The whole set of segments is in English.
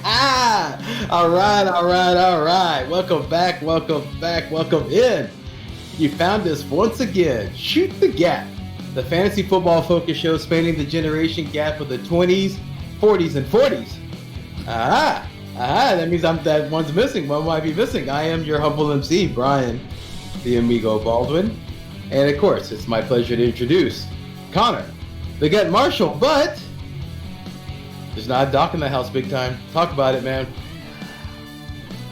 All right, all right, all right. Welcome back, welcome back, welcome in. You found us once again. Shoot the Gap, the fantasy football focus show spanning the generation gap of the 20s, 40s, and 40s. That means that one's missing. One might be missing. I am your humble MC, Brian, the Amigo Baldwin. And of course, it's my pleasure to introduce Connor, the Gut Marshall, but there's not a doc in the house big time. Talk about it, man.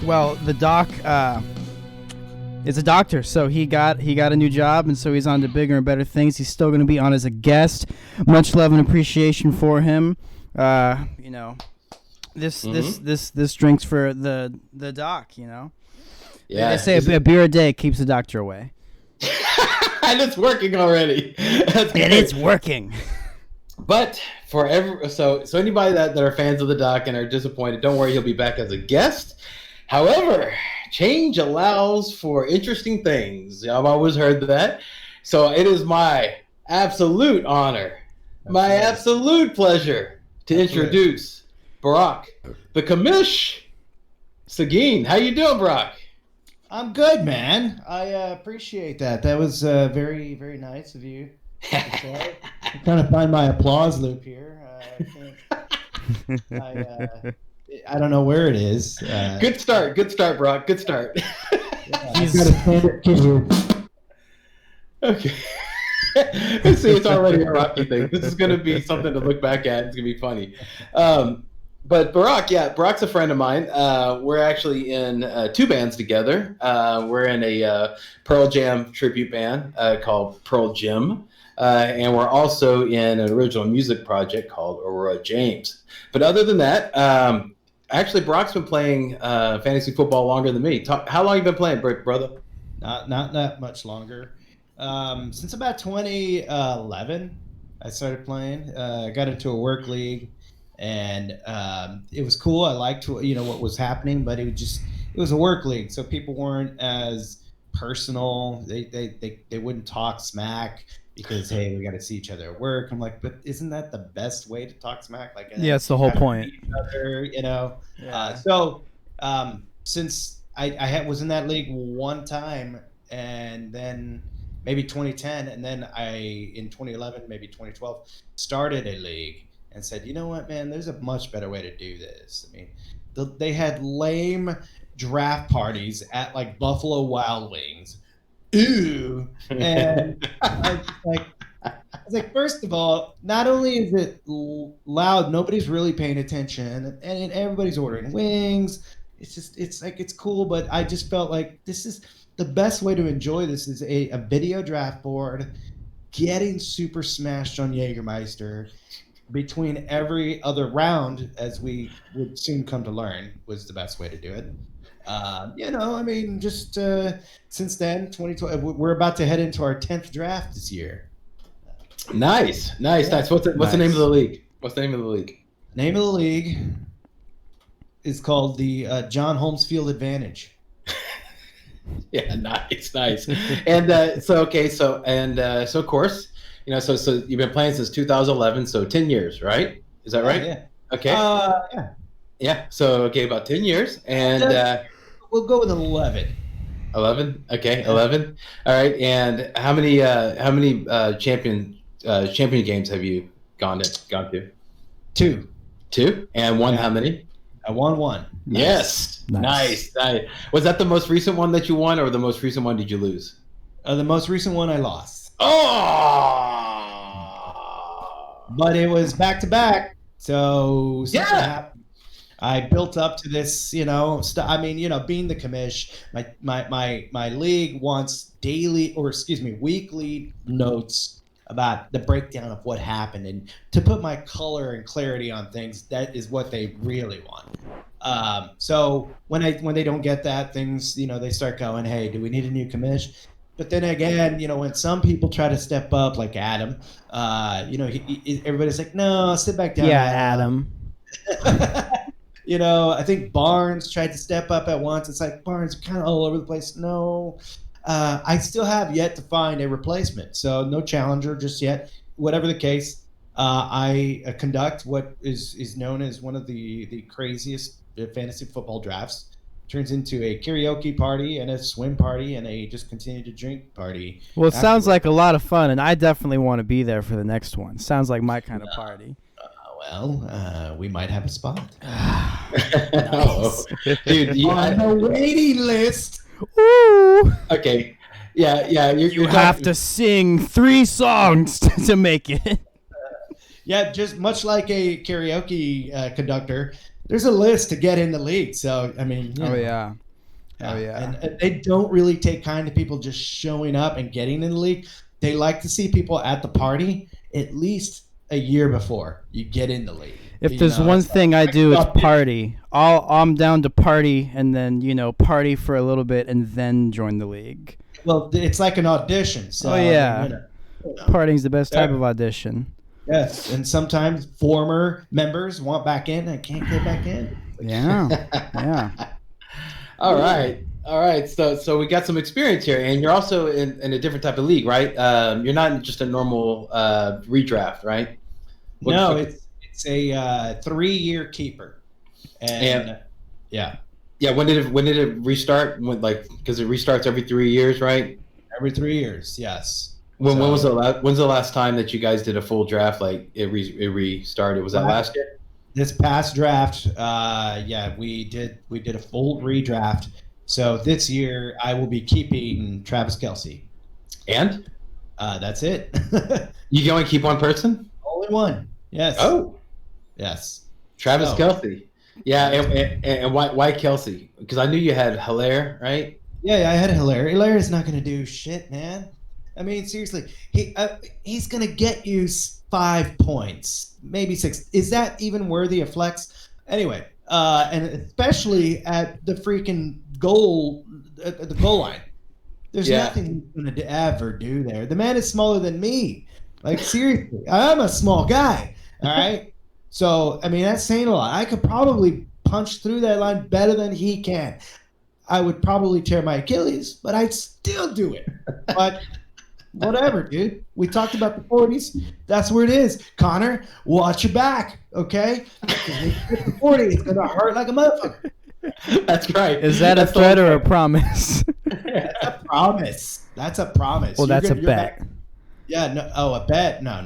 Well, the doc is a doctor, so he got a new job, and so he's on to bigger and better things. He's still going to be on as a guest. Much love and appreciation for him. This drinks for the doc. Yeah, they say a beer a day keeps the doctor away. And it's working already. It's working. But for so anybody that are fans of the doc and are disappointed, don't worry, he'll be back as a guest. However, change allows for interesting things. I've always heard that. So it is my absolute honor, my absolute pleasure to introduce Barack, the commish, Seguin. How you doing, Barack? I'm good, man. I appreciate that. That was very, very nice of you. I'm trying to find my applause loop here. I don't know where it is. Good start, Brock. Good start. I've got to stand it to you. Okay. See, it's already a Rocky thing. This is going to be something to look back at. It's going to be funny. But Barack's a friend of mine. We're actually in two bands together. We're in a Pearl Jam tribute band called Pearl Jam. And we're also in an original music project called Aurora James. But other than that, actually, Brock's been playing fantasy football longer than me. How long have you been playing, brother? Not that much longer. Since about 2011, I started playing. I got into a work league, and it was cool. I liked what was happening, but it was a work league, so people weren't as personal. They wouldn't talk smack. Because, hey, we got to see each other at work. I'm like, but isn't that the best way to talk smack? Like, yeah, it's the whole point. Other, Yeah. Since I was in that league one time, and then maybe 2010, and then in 2011, maybe 2012, started a league and said, you know what, man, there's a much better way to do this. I mean, they had lame draft parties at like Buffalo Wild Wings. Ooh, and I was like, first of all, not only is it loud, nobody's really paying attention, and everybody's ordering wings. It's cool, but I just felt like this is the best way to enjoy this is a video draft board, getting super smashed on Jägermeister between every other round, as we would soon come to learn, was the best way to do it. Since then, 2012, we're about to head into our 10th draft this year. Nice. What's the name of the league? Name of the league is called the John Holmes Field Advantage. Yeah, nice. And so of course, so you've been playing since 2011, so 10 years, right? Is that right? Yeah. Okay. Yeah. Yeah. So about 10 years, and we'll go with 11. 11. Okay, 11. All right. And how many champion games have you gone to? Two. And won how many? I won one. Yes. Nice. Was that the most recent one that you won, or the most recent one did you lose? The most recent one I lost. Oh. But it was back to back. So something happened. I built up to this, being the commish, my league wants weekly notes about the breakdown of what happened, and to put my color and clarity on things. That is what they really want. So when they don't get that, things, they start going, hey, do we need a new commish? But then again, when some people try to step up, like Adam, everybody's like, no, sit back down. Yeah, Adam. I think Barnes tried to step up at once. It's like, Barnes, kind of all over the place. No, I still have yet to find a replacement. So no challenger just yet. Whatever the case, I conduct what is known as one of the craziest fantasy football drafts turns into a karaoke party and a swim party and a just continue to drink party. Well, it sounds like a lot of fun, and I definitely want to be there for the next one. Sounds like my kind of party. We might have a spot. Oh, dude, On the waiting list. Woo! Okay. Yeah. You have to sing 3 songs to make it. Yeah, just much like a karaoke conductor, there's a list to get in the league. So, I mean, Oh, yeah. And they don't really take kind to people just showing up and getting in the league. They like to see people at the party at least a year before you get in the league. If there's one thing I do, it's party. I'm down to party and then, party for a little bit and then join the league. Well, it's like an audition. So, Partying's the best type of audition. Yes, and sometimes former members want back in and can't get back in. Yeah. All right. So we got some experience here, and you're also in a different type of league, right? You're not just a normal redraft, right? No, it's a 3-year keeper, and yeah. When did it restart? Because it restarts every 3 years, right? Every 3 years, yes. When's the last time that you guys did a full draft? Like it restarted? Was that last year? This past draft, we did a full redraft. So this year I will be keeping Travis Kelce. And that's it. You can only keep one person? Only one. Yes. Oh. Yes. Travis Kelce. Yeah, and why Kelce? Because I knew you had Hilaire, right? Yeah, I had Hilaire. Hilaire's not going to do shit, man. I mean, seriously, he's going to get you 5 points, maybe 6. Is that even worthy of flex? Anyway, and especially at the freaking the goal line. There's nothing he's going to ever do there. The man is smaller than me. Like, seriously, I'm a small guy, all right? So, I mean, that's saying a lot. I could probably punch through that line better than he can. I would probably tear my Achilles, but I'd still do it. But whatever, dude. We talked about the 40s. That's where it is. Connor, watch your back, okay? Because when you hit the 40, it's going to hurt like a motherfucker. That's right. Is that a threat or a promise? That's a promise. That's a promise. Well, that's a bet. Back. Yeah, no. Oh, a bet? No.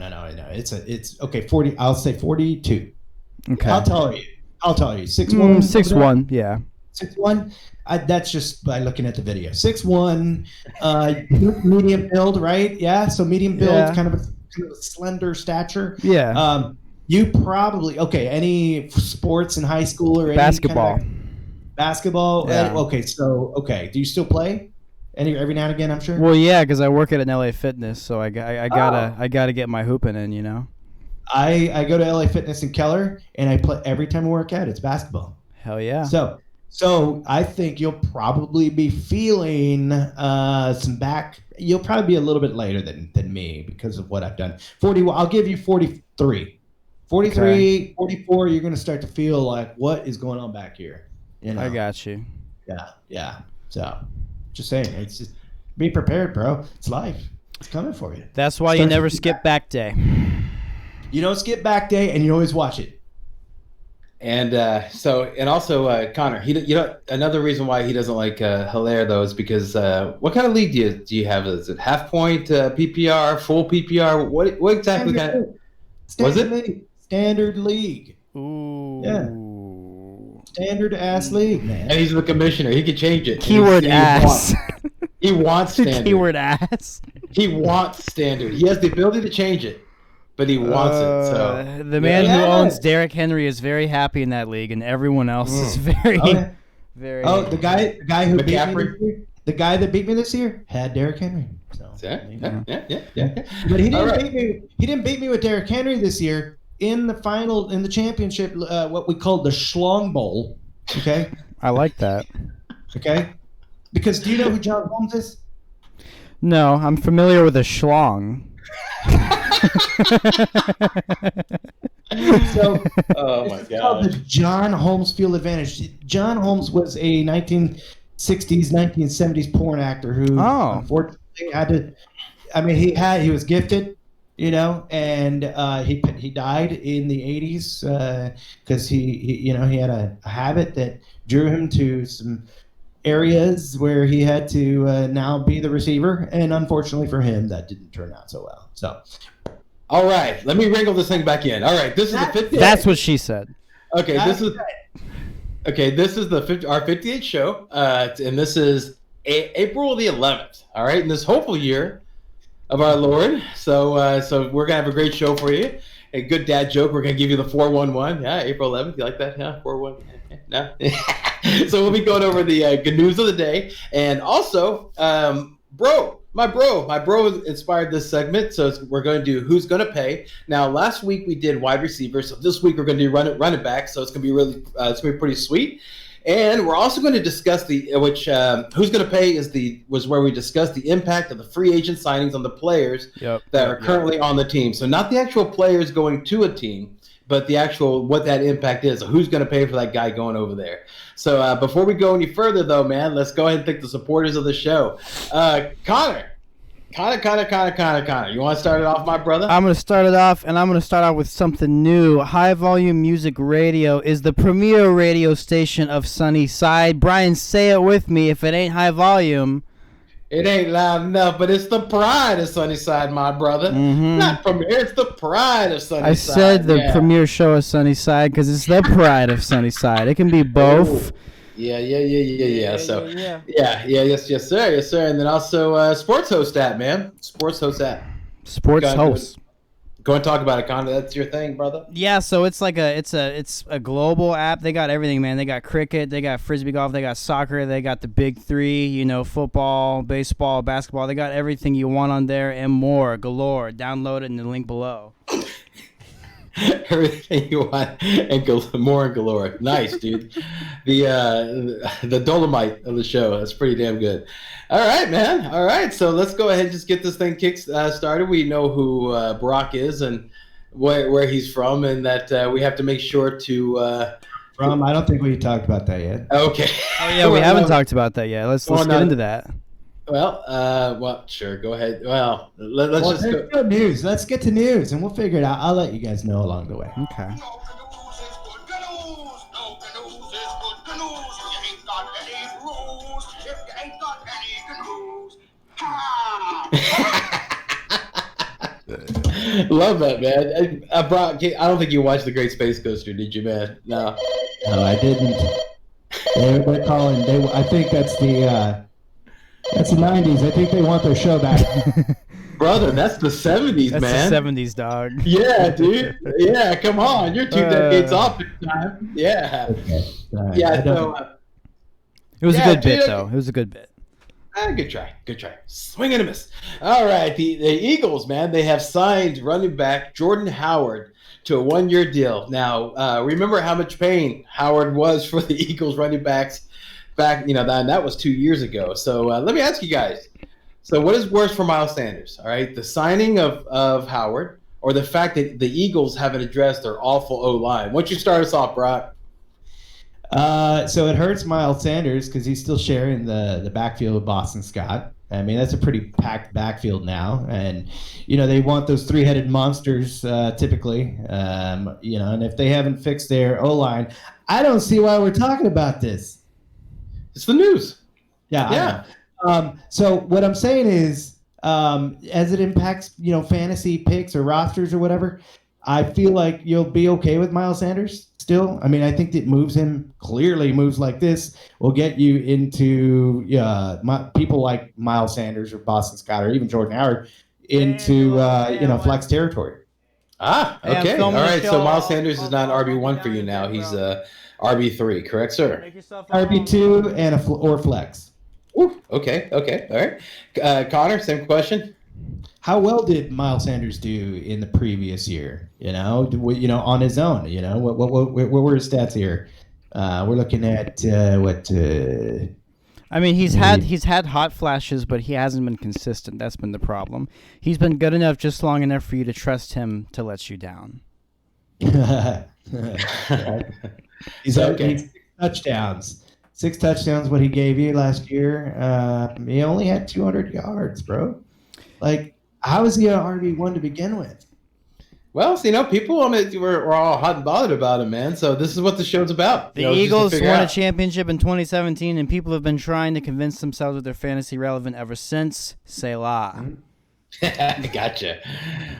It's okay. 40. I'll say 42. Okay. I'll tell you. 6'1". 6'1". Yeah. 6'1". That's just by looking at the video. 6'1", medium build, right? Yeah. So medium build, kind of a slender stature. Yeah. You probably any sports in high school or basketball? Basketball. Yeah. Do you still play? Every now and again, I'm sure. Well, yeah, because I work at an LA Fitness, so I gotta get my hooping in, I go to LA Fitness in Keller, and I play every time I work out. It's basketball. Hell yeah. So I think you'll probably be feeling some back. You'll probably be a little bit later than me because of what I've done. 40. I'll give you 43. 43, 44. You're going to start to feel like, what is going on back here? I got you. Yeah. So, just saying, it's just be prepared, bro. It's life. It's coming for you. That's why you never skip back day. You don't skip back day, and you always watch it. And also Connor, another reason why he doesn't like Hilaire though is because what kind of league do you have? Is it half point PPR, full PPR? What exactly kind of? Was it league. Standard league? Ooh. Yeah. Standard ass league, man. And he's the commissioner. He can change it. Keyword ass. He wants standard. Keyword ass. He wants standard. He has the ability to change it, but he wants it. So the man who owns Derrick Henry is very happy in that league, and everyone else is very. Oh, the guy who beat me this year, the guy that beat me this year had Derrick Henry. So yeah. But he didn't beat me. He didn't beat me with Derrick Henry this year in the championship. What we called the Schlong Bowl. Okay. I like that. Okay. Because do you know who John Holmes is? No, I'm familiar with a schlong. Oh my God! The John Holmes Field Advantage. John Holmes was a 1960s, 1970s porn actor who, unfortunately, had to. I mean, he was gifted, and he died in the 80s because he had a habit that drew him to some areas where he had to now be the receiver, and unfortunately for him, that didn't turn out so well. So, all right, let me wrangle this thing back in. All right, this is the 50th. That's what she said. Okay, this is our 58th show, and this is April the 11th. All right, in this hopeful year of our Lord. So we're gonna have a great show for you. A good dad joke. We're gonna give you the 411. Yeah, April 11th. You like that? Yeah, 411. No. So we'll be going over the good news of the day, and also, my bro inspired this segment. So we're going to do who's going to pay. Now, last week we did wide receivers, so this week we're going to do running back. So it's going to be really, it's going to be pretty sweet. And we're also going to discuss who's going to pay was where we discussed the impact of the free agent signings on the players that are currently on the team. So not the actual players going to a team, but the actual what that impact is. So who's going to pay for that guy going over there? So before we go any further, though, man, let's go ahead and thank the supporters of the show. Connor. You want to start it off, my brother? I'm going to start it off, and I'm going to start off with something new. High Volume Music Radio is the premier radio station of Sunnyside. Brian, say it with me. If it ain't high volume, it ain't loud enough, but it's the pride of Sunnyside, my brother. Mm-hmm. Not premier, it's the pride of Sunnyside. I said the premier show of Sunnyside because it's the pride of Sunnyside. It can be both. Ooh. Yeah. So, yes, sir. And then also sports host app, man. Sports host app. Sports host. Go and talk about it, Connor. That's your thing, brother. Yeah, so it's like it's a global app. They got everything, man. They got cricket, they got frisbee golf, they got soccer, they got the big three, football, baseball, basketball. They got everything you want on there and more galore. Download it in the link below. Everything you want and more and galore. Nice, dude. The Dolomite of the show. That's pretty damn good. All right, man. All right, so let's go ahead and just get this thing started. We know who Barack is and where he's from, and that we have to make sure to. I don't think we talked about that yet. Okay. Oh yeah, we haven't talked about that yet. Let's get into that. Well, sure. Go ahead. Well, let's just go. Good news. Let's get to news, and we'll figure it out. I'll let you guys know along the way. Okay. Love that, man. I don't think you watched The Great Space Coaster, did you, man? No, I didn't. They're calling. I think that's the 90s. I think they want their show back. Brother, that's the 70s, man. That's the 70s, dog. Yeah, dude. Yeah, come on. You're 2 decades off this time. Yeah. Okay. Yeah, so... it was a good bit, though. It was a good bit. Good try. Swing and a miss. All right, the Eagles, man, they have signed running back Jordan Howard to a 1-year deal. Now, remember how much pain Howard was for the Eagles running backs back, that was 2 years ago. So let me ask you guys. So what is worse for Miles Sanders? All right, the signing of Howard or the fact that the Eagles haven't addressed their awful O-line? Why don't you start us off, Brock? So it hurts Miles Sanders because he's still sharing the backfield with Boston Scott. I mean, that's a pretty packed backfield now. And, they want those three-headed monsters typically, and if they haven't fixed their O-line, I don't see why we're talking about this. It's the news. Yeah. So what I'm saying is, as it impacts, fantasy picks or rosters or whatever, I feel like you'll be okay with Miles Sanders still. I mean, I think that clearly moves like this will get you into people like Miles Sanders or Boston Scott or even Jordan Howard into, flex territory. Okay. All right. So Miles Sanders is not RB1 for you now. He's RB3, correct, sir? RB2 and or flex. Ooh, okay. All right. Connor, same question. How well did Miles Sanders do in the previous year? On his own. What were his stats here? We're looking at what? I mean, he's had hot flashes, but he hasn't been consistent. That's been the problem. He's been good enough, just long enough for you to trust him to let you down. He's okay. 6 touchdowns. 6 touchdowns. What he gave you last year? He only had 200 yards, bro. Like, How is he an RB1 to begin with? Well, so, people we're all hot and bothered about him, man. So this is what the show's about. The Eagles won a championship in 2017, and people have been trying to convince themselves that they're fantasy relevant ever since. Selah. Gotcha.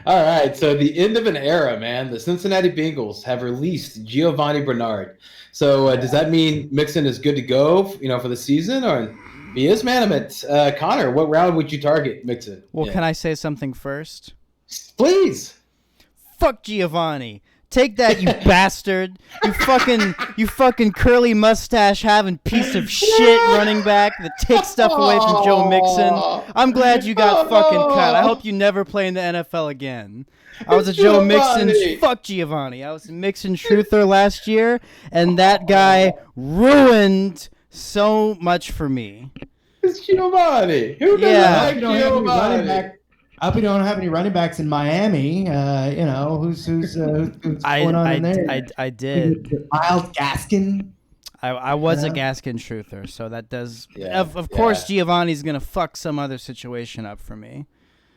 All right. So the end of an era, man. The Cincinnati Bengals have released Giovanni Bernard. So does that mean Mixon is good to go, for the season, or he is, man? Connor, what round would you target Mixon? Well, can I say something first? Please. Fuck Giovanni. Take that, you bastard. You fucking curly mustache having piece of shit running back that takes stuff away from Joe Mixon. I'm glad you got fucking cut. I hope you never play in the NFL again. I was a Joe Mixon. Fuck Giovanni. I was a Mixon truther last year, and that guy ruined so much for me. It's Giovanni. Who doesn't like Giovanni? I hope we don't have any running backs in Miami. Who's going on in there? I did. Miles Gaskin. I was a Gaskin truther, so that does. Yeah, of course, Giovanni's gonna fuck some other situation up for me.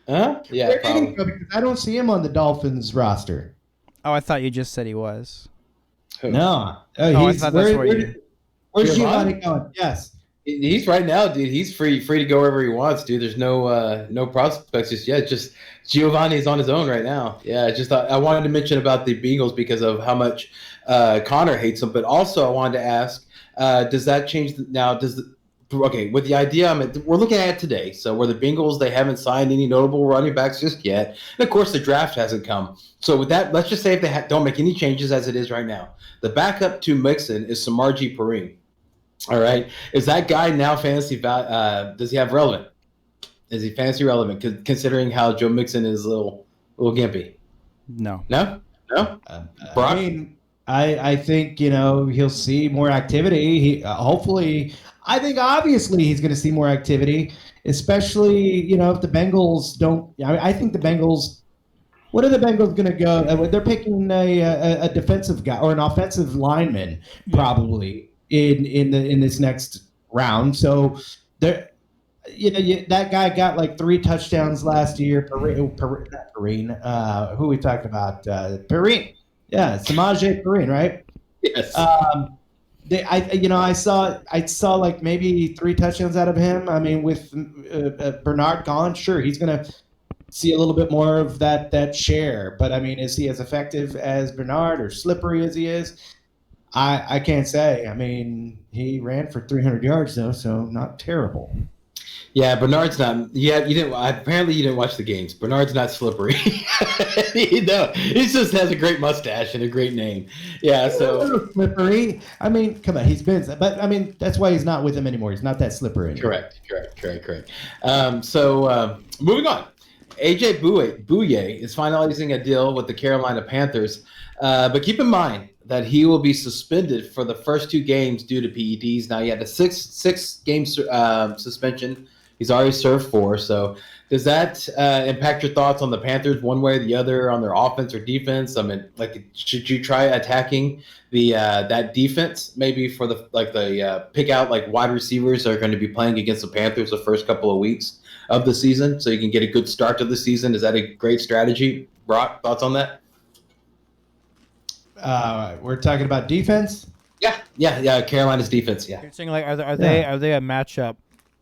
Huh? Yeah, probably. Because I don't see him on the Dolphins roster. Oh, I thought you just said he was. No. I thought that's where you. Where's Giovanni going? Yes. He's right now, dude. He's free to go wherever he wants, dude. There's no prospects just yet. Just Giovanni is on his own right now. Yeah, I just thought I wanted to mention about the Beagles because of how much Connor hates them, but also I wanted to ask, does that change now? With the idea we're looking at it today, so where the Bengals, they haven't signed any notable running backs just yet, and of course the draft hasn't come. So with that, let's just say if they don't make any changes as it is right now, the backup to Mixon is Samaje Perine. All right. Is that guy now fantasy? Does he have relevant? Is he fantasy relevant considering how Joe Mixon is a little gimpy? No. Brock? I think he'll see more activity. He hopefully. I think obviously he's going to see more activity, especially if the Bengals don't. I think the Bengals. What are the Bengals going to go? They're picking a defensive guy or an offensive lineman probably. In this next round, so there, that guy got like 3 touchdowns last year. Perine, who we talked about? Perine, yeah, Samaje Perine, right? Yes. I saw like maybe 3 touchdowns out of him. I mean, with Bernard gone, sure, he's gonna see a little bit more of that share. But I mean, is he as effective as Bernard or slippery as he is? I can't say. I mean, he ran for 300 yards though, so not terrible. Yeah, Bernard's not. Yeah, you didn't. Apparently, you didn't watch the games. Bernard's not slippery. He just has a great mustache and a great name. Yeah, so slippery. I mean, come on, he's been. But I mean, that's why he's not with him anymore. He's not that slippery anymore. Correct. Moving on. AJ Bouye is finalizing a deal with the Carolina Panthers, but keep in mind that he will be suspended for the first 2 games due to PEDs. Now, he had a six game suspension. He's already served 4. So does that impact your thoughts on the Panthers one way or the other on their offense or defense? I mean, should you try attacking the that defense maybe for the pick out like wide receivers that are going to be playing against the Panthers the first couple of weeks of the season so you can get a good start to the season? Is that a great strategy? Brock, thoughts on that? We're talking about defense. Yeah. Carolina's defense. Yeah. You're saying like, are they a matchup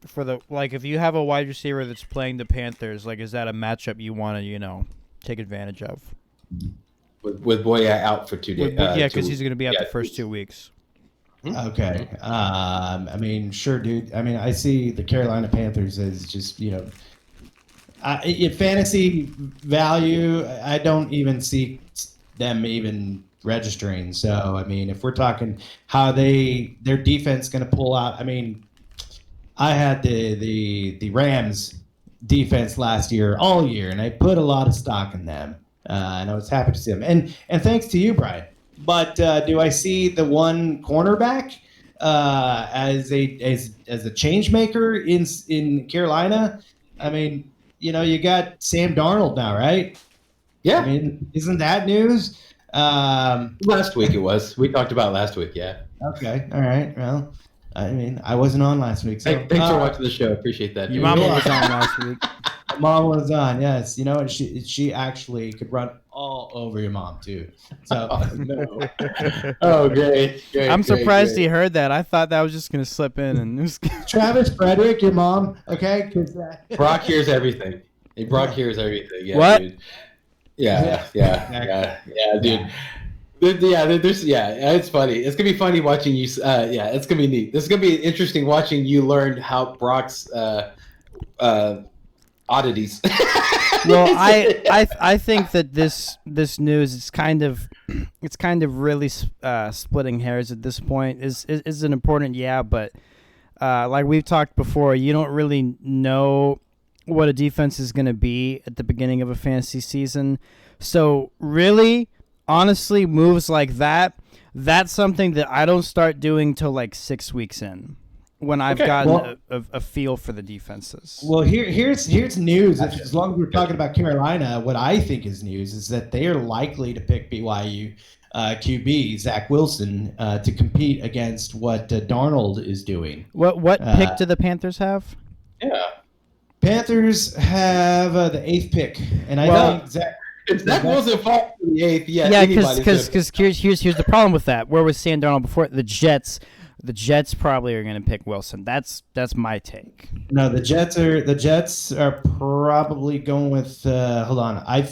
for the if you have a wide receiver that's playing the Panthers, like is that a matchup you want to take advantage of? With Bouye out for 2 days. Yeah, because he's going to be out the first 2 weeks. Okay. I mean, sure, dude. I mean, I see the Carolina Panthers as just fantasy value. I don't even see them even registering. So I mean, if we're talking how their defense going to pull out, I mean, I had the Rams defense last year all year, and I put a lot of stock in them, and I was happy to see them. And thanks to you, Brian. But do I see the one cornerback as a change maker in Carolina? I mean, you got Sam Darnold now, right? Yeah. I mean, isn't that news? Last week it was. We talked about last week, yeah. Okay, all right. Well, I mean, I wasn't on last week. So, thanks for watching the show. Appreciate that. Your mama was on last week. Mom was on, yes. You know, and she actually could run all over your mom too. So Oh, no. Oh, great. I'm surprised he heard that. I thought that was just gonna slip in and it was... Travis Frederick, your mom, okay? Brock hears everything. Brock hears everything. Yeah, what? Dude. Yeah, dude. It's funny. It's gonna be funny watching you. It's gonna be neat. This is gonna be interesting watching you learn how Brock's oddities. Well, I think that this news is kind of really splitting hairs at this point. Is an important, but like we've talked before, you don't really know what a defense is going to be at the beginning of a fantasy season. So really, honestly, moves like that's something that I don't start doing till like 6 weeks in, when I've gotten a feel for the defenses. Well, here's news. As long as we're talking about Carolina, what I think is news is that they are likely to pick BYU QB Zach Wilson to compete against what Darnold is doing. What pick do the Panthers have? Yeah, Panthers have the 8th pick, and I think Zach Wilson falls to the 8th. Yeah, because here's the problem with that. Where was Sam Darnold before? The Jets. The Jets probably are going to pick Wilson. That's my take. No, the Jets are probably going with. Hold on, I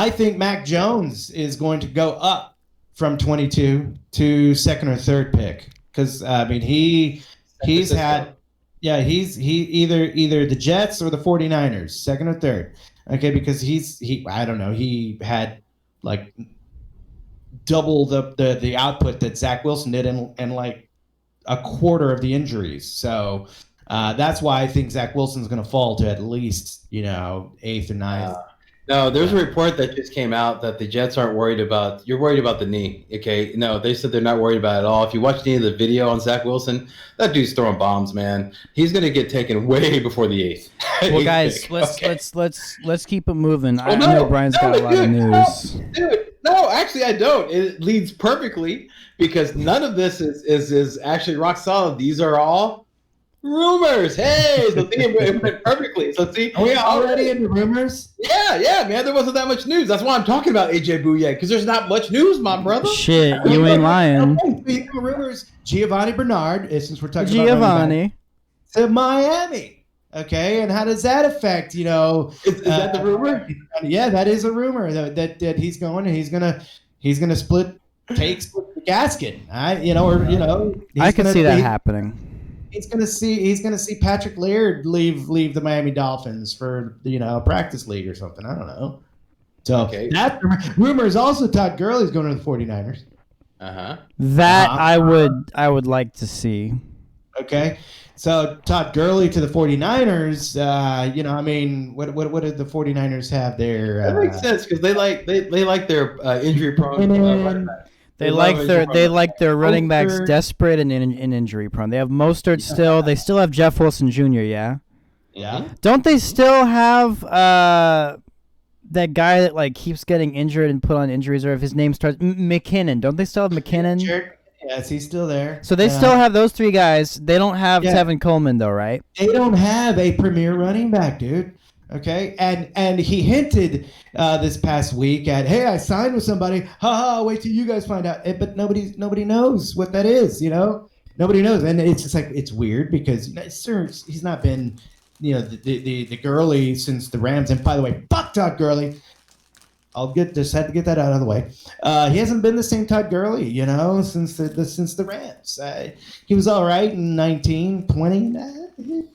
think Mac Jones is going to go up from 22 to 2nd or 3rd pick, because I mean he's either the Jets or the 49ers, 2nd or 3rd. Okay, because I don't know, he had like double the output that Zach Wilson did and like a quarter of the injuries. So that's why I think Zach Wilson's going to fall to at least 8th or 9th. No, there's a report that just came out that the Jets aren't worried about. You're worried about the knee, okay? No, they said they're not worried about it at all. If you watch any of the video on Zach Wilson, that dude's throwing bombs, man. He's gonna get taken way before the 8th. Well, guys, let's keep it moving. I know Brian's got a lot of news. No, actually, I don't. It leads perfectly because none of this is actually rock solid. These are all rumors. Hey, so it went perfectly. So see, are we already into rumors? Yeah, man. There wasn't that much news. That's why I'm talking about AJ Bouye, because there's not much news, my brother. Shit, you ain't lying. Rumors. Giovanni Bernard, since we're talking about to Miami. Okay, and how does that affect? Is that the rumor? Yeah, that is a rumor that he's going and he's gonna split the gasket. I can see that happening. He's gonna see Patrick Laird leave the Miami Dolphins for a practice league or something. I don't know. So that rumor is also Todd Gurley's going to the 49ers. That I would like to see. Okay. So Todd Gurley to the 49ers, what did the 49ers have there? That makes sense because they like their injury prone. They like their running backs desperate and injury prone. They have Mostert still. They still have Jeff Wilson Jr. Yeah. Yeah. Don't they still have that guy that like keeps getting injured and put on injury reserve? His name starts McKinnon. Don't they still have McKinnon? Yes, he's still there. So they still have those 3 guys. They don't have Tevin Coleman though, right? They don't have a premier running back, dude. Okay, and he hinted this past week at, hey, I signed with somebody. Wait till you guys find out. But nobody knows what that is. Nobody knows, and it's just like it's weird because he's not been the Gurley since the Rams. And by the way, fuck Todd Gurley. Had to get that out of the way. He hasn't been the same Todd Gurley, since the Rams. He was all right in 19, 20.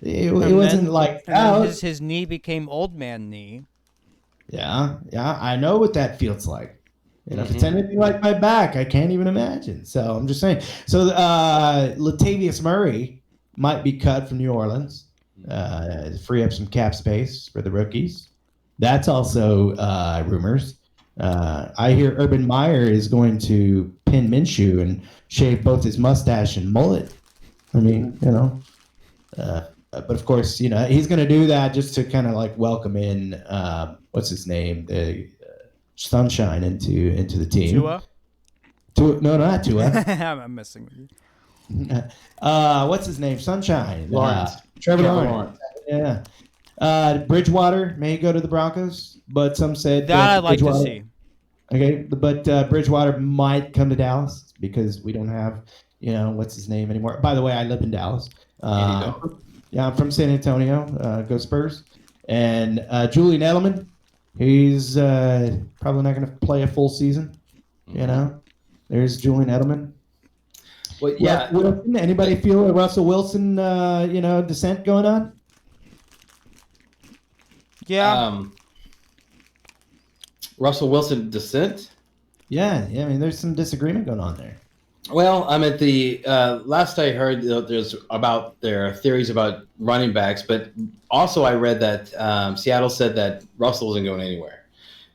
It wasn't like his knee became old man knee. Yeah, I know what that feels like. If it's anything like my back, I can't even imagine. So I'm just saying. So Latavius Murray might be cut from New Orleans, free up some cap space for the rookies. That's also rumors. I hear Urban Meyer is going to pin Minshew and shave both his mustache and mullet. I mean, but of course, he's going to do that just to kind of like welcome in what's his name, Sunshine into the team. No, not Tua. I'm messing with you. What's his name? Sunshine. Lawrence. Trevor Lawrence. Yeah. Bridgewater may go to the Broncos, but some said That I'd like to see. Okay, but Bridgewater might come to Dallas because we don't have, what's his name anymore. By the way, I live in Dallas. Yeah, I'm from San Antonio. Go Spurs. And Julian Edelman, he's probably not going to play a full season. There's Julian Edelman. Well, yeah. Wilson, anybody feel a Russell Wilson, descent going on? Yeah. Russell Wilson descent? Yeah. I mean, there's some disagreement going on there. Well, I'm at the last I heard there's about their theories about running backs, but also I read that Seattle said that Russell wasn't going anywhere.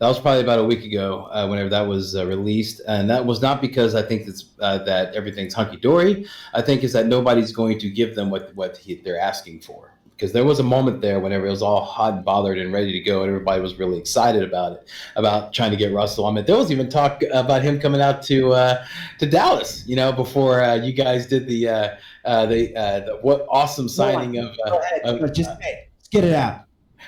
That was probably about a week ago, whenever that was released, and that was not because I think it's, that everything's hunky dory. I think is that nobody's going to give them what they're asking for. Because there was a moment there whenever it was all hot and bothered and ready to go, and everybody was really excited about it, about trying to get Russell. I mean, there was even talk about him coming out to Dallas, before you guys did the what awesome signing of. Just get it out.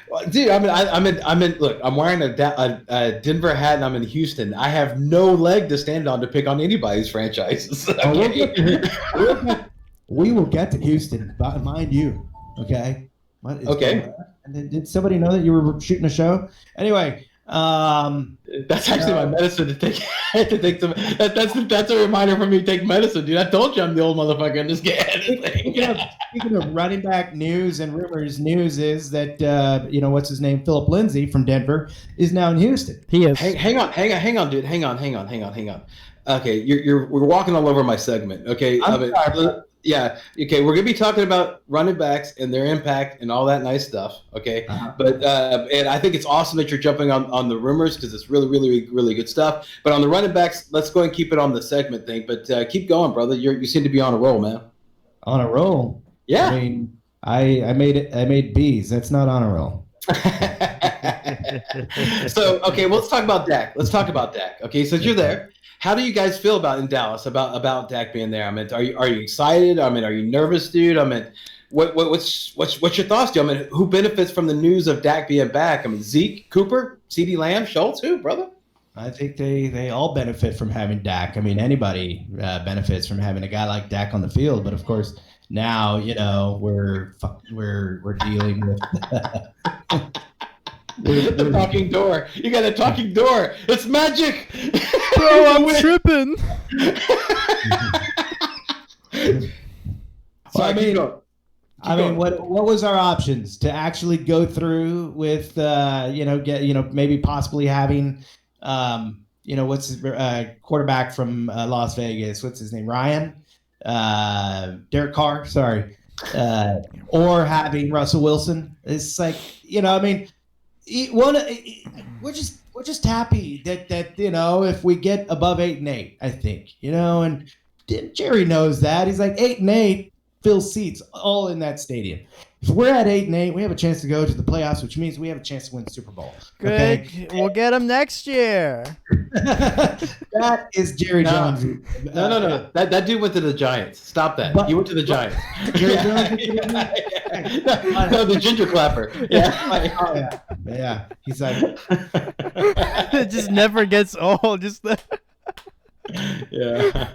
Well, dude, I'm in. Look, I'm wearing a Denver hat, and I'm in Houston. I have no leg to stand on to pick on anybody's franchises. Okay? We will get to Houston, mind you. Okay. Okay. And then did somebody know that you were shooting a show? Anyway, that's actually my medicine to take. To take some. That's a reminder for me to take medicine, dude. I told you I'm the old motherfucker in this game. Speaking of running back news and rumors, news is that what's his name, Philip Lindsay from Denver, is now in Houston. He is. Hang on, dude. Hang on. Okay, we're walking all over my segment. Okay. Yeah. Okay. We're gonna be talking about running backs and their impact and all that nice stuff. Okay. Uh-huh. But and I think it's awesome that you're jumping on the rumors because it's really, really, really good stuff. But on the running backs, let's go and keep it on the segment thing. But keep going, brother. You seem to be on a roll, man. On a roll. Yeah. I mean, I made B's. That's not on a roll. So okay, let's talk about Dak. Okay, since you're there. How do you guys feel in Dallas about Dak being there? I mean, are you excited? I mean, are you nervous, dude? I mean, what's your thoughts, dude? I mean, who benefits from the news of Dak being back? I mean, Zeke, Cooper, CeeDee Lamb, Schultz, who, brother? I think they all benefit from having Dak. I mean, anybody benefits from having a guy like Dak on the field. But of course, now we're dealing with. The talking door. You got a talking door. It's magic. Bro, I'm tripping. So, what was our options to actually go through with maybe possibly having what's his quarterback from Las Vegas, what's his name, Ryan, Derek Carr, sorry, or having Russell Wilson. It's like, we're just happy that if we get above 8-8, I think, and Jerry knows that. He's like 8-8 fills seats all in that stadium. If we're at 8-8, we have a chance to go to the playoffs, which means we have a chance to win the Super Bowl. Good. Okay? We'll get him next year. That is Jerry Jones. No. That dude went to the Giants. Stop that. He went to the Giants. Jerry Jones. No, the ginger clapper. Yeah. Yeah. He's like. It just never gets old. Yeah.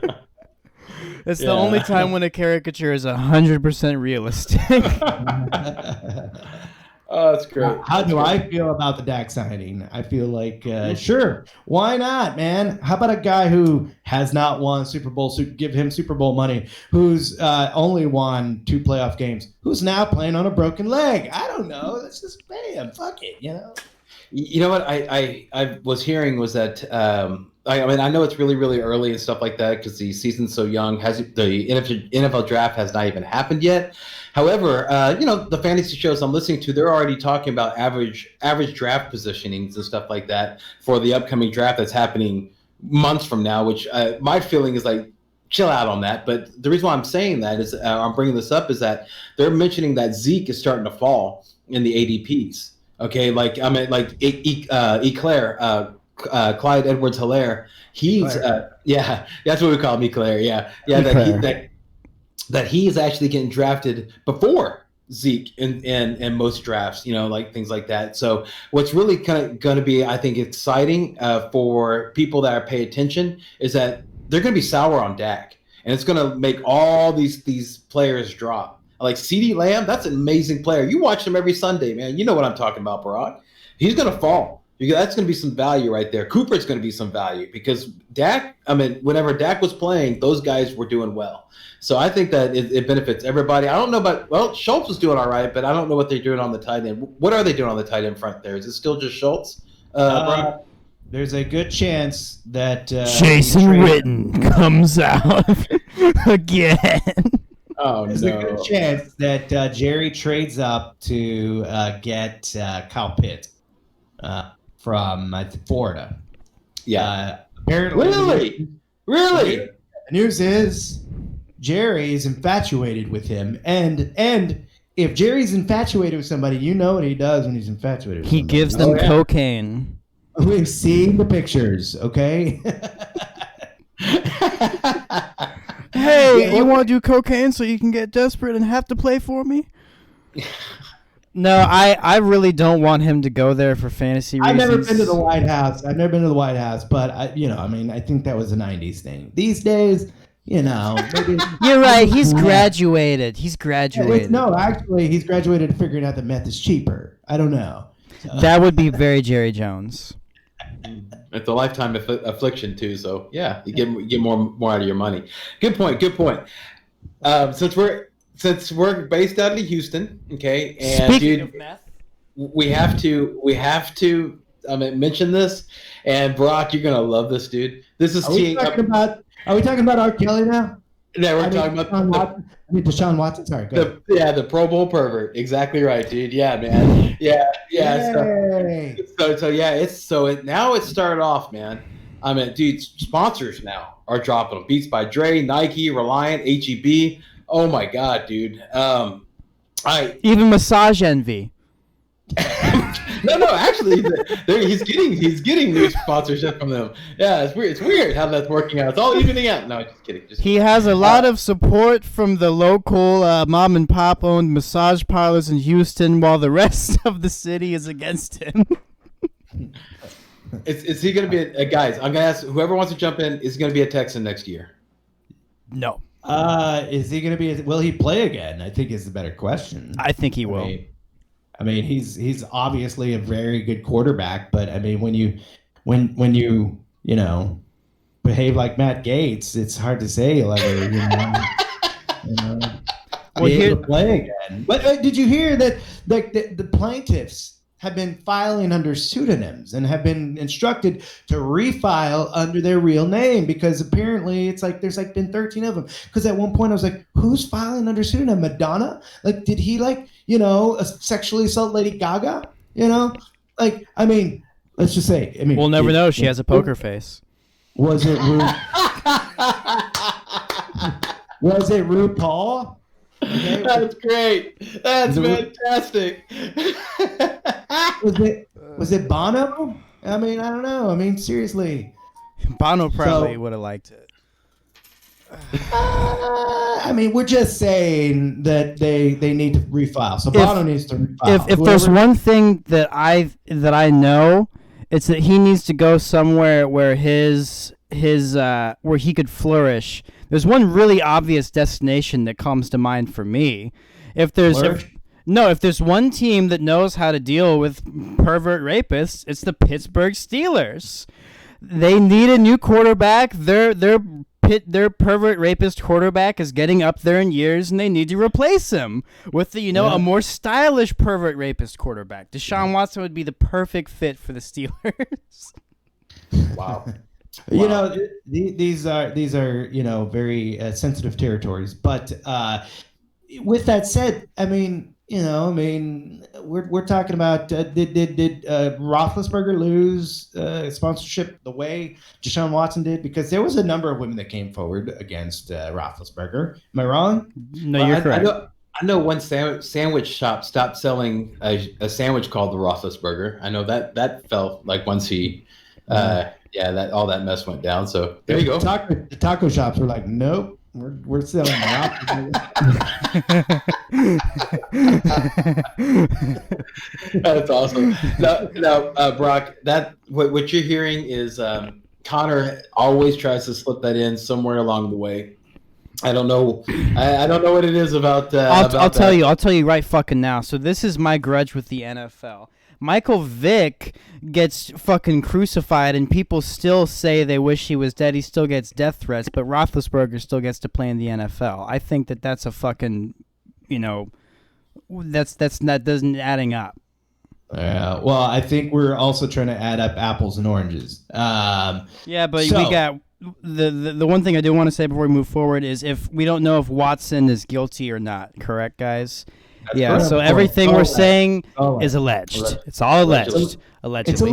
It's the only time when a caricature is 100% realistic. Oh, that's great. How do I feel about the Dak signing? I feel like, sure, why not, man? How about a guy who has not won Super Bowl, give him Super Bowl money, who's only won 2 playoff games, who's now playing on a broken leg? I don't know. Let's just pay him. Fuck it, You know what I was hearing was that I know it's really, really early and stuff like that because the season's so young. The NFL draft has not even happened yet. However, the fantasy shows I'm listening to, they're already talking about average draft positionings and stuff like that for the upcoming draft that's happening months from now. Which my feeling is like, chill out on that. But the reason why I'm saying that is I'm bringing this up is that they're mentioning that Zeke is starting to fall in the ADPs. Okay, Eclair, Clyde Edwards-Helaire, he's that's what we call him, Eclair. Yeah, that he's actually getting drafted before Zeke in most drafts, like things like that. So what's really kind of going to be, I think, exciting for people that are pay attention is that they're going to be sour on Dak, and it's going to make all these players drop. Like CeeDee Lamb, that's an amazing player. You watch him every Sunday, man. You know what I'm talking about, Barack. He's going to fall. That's going to be some value right there. Cooper's going to be some value because Dak, whenever Dak was playing, those guys were doing well. So I think that it benefits everybody. I don't know about, Schultz was doing all right, but I don't know what they're doing on the tight end. What are they doing on the tight end front there? Is it still just Schultz? There's a good chance that Jason Witten comes out again. Oh, There's a good chance that Jerry trades up to get Kyle Pitts from Florida. Yeah. Apparently, really. The news is Jerry is infatuated with him, and if Jerry's infatuated with somebody, you know what he does when he's infatuated with He somebody. gives them cocaine. We've seen the pictures, okay? Hey, you want to do cocaine so you can get desperate and have to play for me? No, I really don't want him to go there for fantasy reasons. I've never been to the White House. But I think that was a 90s thing. These days, maybe You're right. He's graduated. He's graduated. No, actually, he's graduated to figuring out that meth is cheaper. I don't know. That would be very Jerry Jones. It's a lifetime affliction too. So yeah, you get more out of your money. Good point. Since we're based out of Houston, okay, and Speaking of meth, we have to mention this. And Brock, you're gonna love this, dude. This is Are we talking about R. Kelly now? Yeah, we're talking about Deshaun Watson. Sorry, go ahead. the Pro Bowl pervert. Exactly right, dude. Yeah, man. Yeah. Now it started off, man. Dude, sponsors now are dropping them. Beats by Dre, Nike, Reliant, HEB. Oh my God, dude. Even Massage Envy. No, actually, he's getting new sponsorship from them. Yeah, it's weird how that's working out. It's all evening out. No, just kidding. He has a lot of support from the local mom and pop owned massage parlors in Houston, while the rest of the city is against him. Is he going to be guys? I'm going to ask whoever wants to jump in. Is he going to be a Texan next year? No. Is he going to be? Will he play again? I think is the better question. I think he will. He's obviously a very good quarterback, but when you behave like Matt Gates, it's hard to say he'll ever be able to play again. But did you hear that the plaintiffs have been filing under pseudonyms and have been instructed to refile under their real name because apparently it's like there's been 13 of them. Because at one point I was like, who's filing under pseudonym? Madonna? Did he sexually assault Lady Gaga? Let's just say. We'll never know. She has a poker face. Was it was it RuPaul? Okay. That's great. That's fantastic. Was it Bono? I don't know. Seriously. Bono probably would have liked it. We're just saying that they need to refile. So Bono needs to refile. If there's one thing that I know, it's that he needs to go somewhere where where he could flourish. There's one really obvious destination that comes to mind for me. If there's one team that knows how to deal with pervert rapists, it's the Pittsburgh Steelers. They need a new quarterback. Their pervert rapist quarterback is getting up there in years, and they need to replace him with a more stylish pervert rapist quarterback. Deshaun Watson would be the perfect fit for the Steelers. Wow. These are very sensitive territories. But with that said, we're talking about did Roethlisberger lose sponsorship the way Deshaun Watson did? Because there was a number of women that came forward against Roethlisberger. Am I wrong? No, you're correct. I know one sandwich shop stopped selling a sandwich called the Roethlisberger. I know that fell once he. That all that mess went down. So there you go. The taco shops were like, nope, We're selling That's awesome. Now, Brock, that what you're hearing is Connor always tries to slip that in somewhere along the way. I don't know. I don't know what it is about. I'll tell you. I'll tell you right fucking now. So this is my grudge with the NFL. Michael Vick gets fucking crucified, and people still say they wish he was dead. He still gets death threats, but Roethlisberger still gets to play in the NFL. I think that's a fucking, that's not doesn't adding up. Well, I think we're also trying to add up apples and oranges. Yeah, but we got the one thing I do want to say before we move forward is if we don't know if Watson is guilty or not. Correct, guys? That's yeah. correct. So everything we're saying is alleged. Alleged. It's all alleged. Allegedly.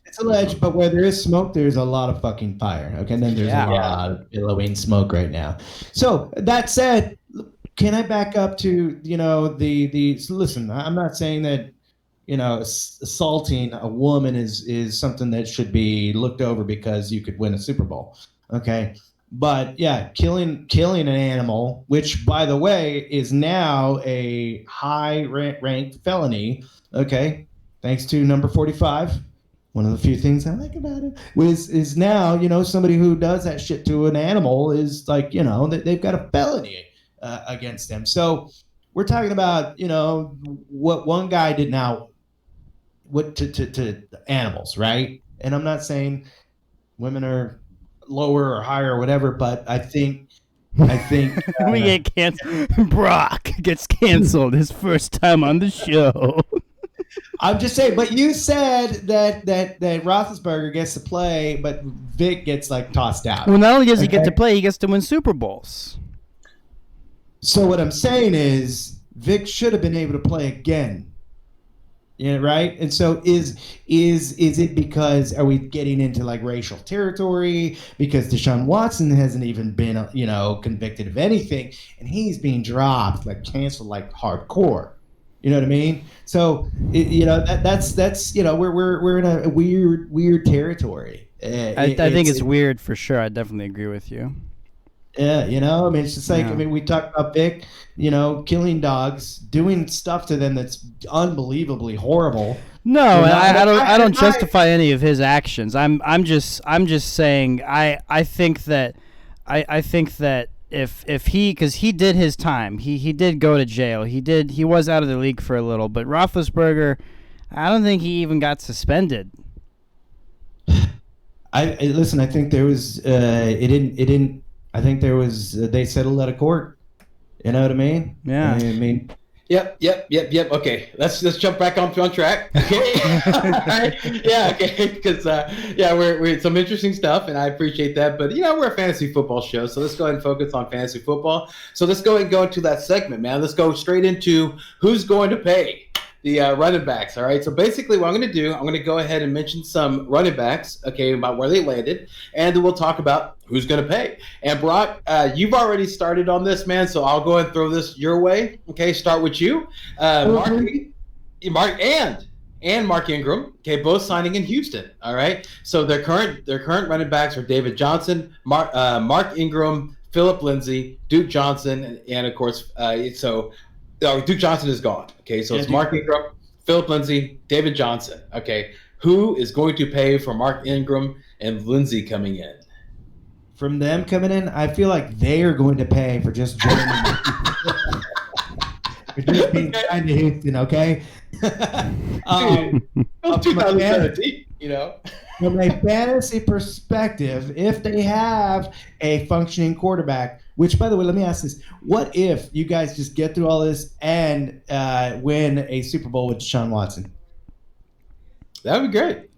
It's alleged, but where there is smoke, there's a lot of fucking fire. Okay, and then there's a lot of billowing smoke right now. So that said, can I back up to so listen? I'm not saying that assaulting a woman is something that should be looked over because you could win a Super Bowl. Okay. But yeah, killing an animal, which by the way is now a high ranked felony. Okay. Thanks to number 45. One of the few things I like about it is now, somebody who does that shit to an animal is like, they've got a felony against them. So we're talking about, what one guy did now what to animals, right? And I'm not saying women are lower or higher or whatever, but I think we get canceled. Brock gets canceled his first time on the show. I'm just saying, but you said that Roethlisberger gets to play, but Vic gets like tossed out. Well, not only does he get to play, he gets to win Super Bowls. So what I'm saying is Vic should have been able to play again. Yeah, right. And so is it because are we getting into like racial territory because Deshaun Watson hasn't even been convicted of anything and he's being dropped like canceled like hardcore. You know what I mean? So that's we're in a weird territory. I think it's weird for sure. I definitely agree with you. Yeah, it's just like, we talked about Vic, killing dogs, doing stuff to them that's unbelievably horrible. No, I don't justify any of his actions. I'm just saying I think that if he, because he did his time, he did go to jail. He was out of the league for a little, but Roethlisberger, I don't think he even got suspended. Listen, I think there was it didn't. I think there was they settled out of court. You know what I mean? Yeah. I mean. Yep. Okay, let's jump back on track. Okay. Yeah. Okay. Because we're some interesting stuff, and I appreciate that. But we're a fantasy football show, so let's go ahead and focus on fantasy football. So let's go and go into that segment, man. Let's go straight into who's going to pay the running backs. All right. So basically, what I'm going to do, I'm going to go ahead and mention some running backs, okay, about where they landed, and then we'll talk about who's going to pay. And Brock, you've already started on this, man. So I'll go ahead and throw this your way. Okay. Start with you, Mark and Mark Ingram. Okay, both signing in Houston. All right. So their current running backs are David Johnson, Mark Ingram, Philip Lindsay, Duke Johnson, and of course, Duke Johnson is gone. Okay, so it's Mark Ingram, Philip Lindsay, David Johnson. Okay, who is going to pay for Mark Ingram and Lindsay coming in? From them coming in, I feel like they are going to pay for just joining. For just being signed to Houston, okay? From 2017, From a fantasy perspective, if they have a functioning quarterback, which, by the way, let me ask this. What if you guys just get through all this and win a Super Bowl with Deshaun Watson? That would be great.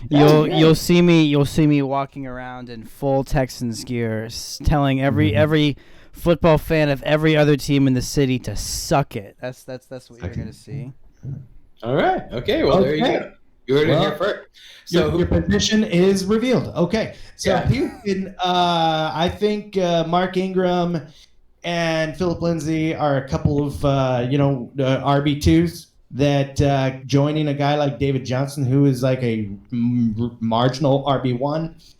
You'll see me walking around in full Texans gear, telling every football fan of every other team in the city to suck it. That's what you're gonna see. All right. Okay. Well, there you go. You heard it here first. So your position is revealed. Okay. So Houston, I think Mark Ingram and Philip Lindsay are a couple of RB2s that joining a guy like David Johnson, who is like a marginal RB1.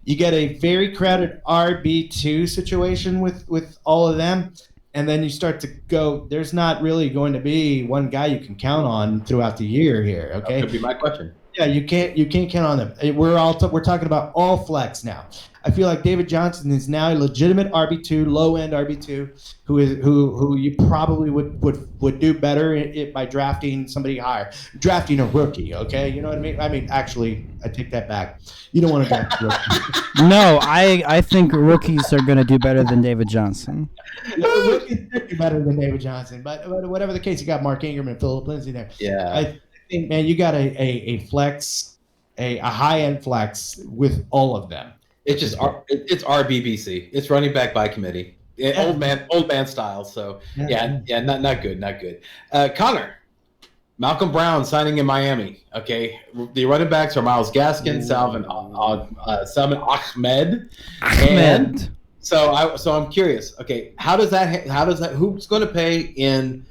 You get a very crowded RB2 situation with all of them. And then you start to go, there's not really going to be one guy you can count on throughout the year here. Okay. That could be my question. Yeah, you can't count on them. We're talking about all flex now. I feel like David Johnson is now a legitimate RB2, low end RB2, who you probably would do better by drafting somebody higher, drafting a rookie. Okay, you know what I mean? I mean, actually, I take that back. You don't want to draft a rookie. No, I think rookies are going to do better than David Johnson. Rookies do better than David Johnson, but whatever the case, you got Mark Ingram and Philip Lindsay there. Yeah. I think, man, you got a flex, a high end flex with all of them. It's just it's RBBC. It's running back by committee. Old man style. So yeah, not good. Connor, Malcolm Brown signing in Miami. Okay, the running backs are Myles Gaskin, Salvin Ahmed. And so I'm curious. Okay, how does that who's going to pay in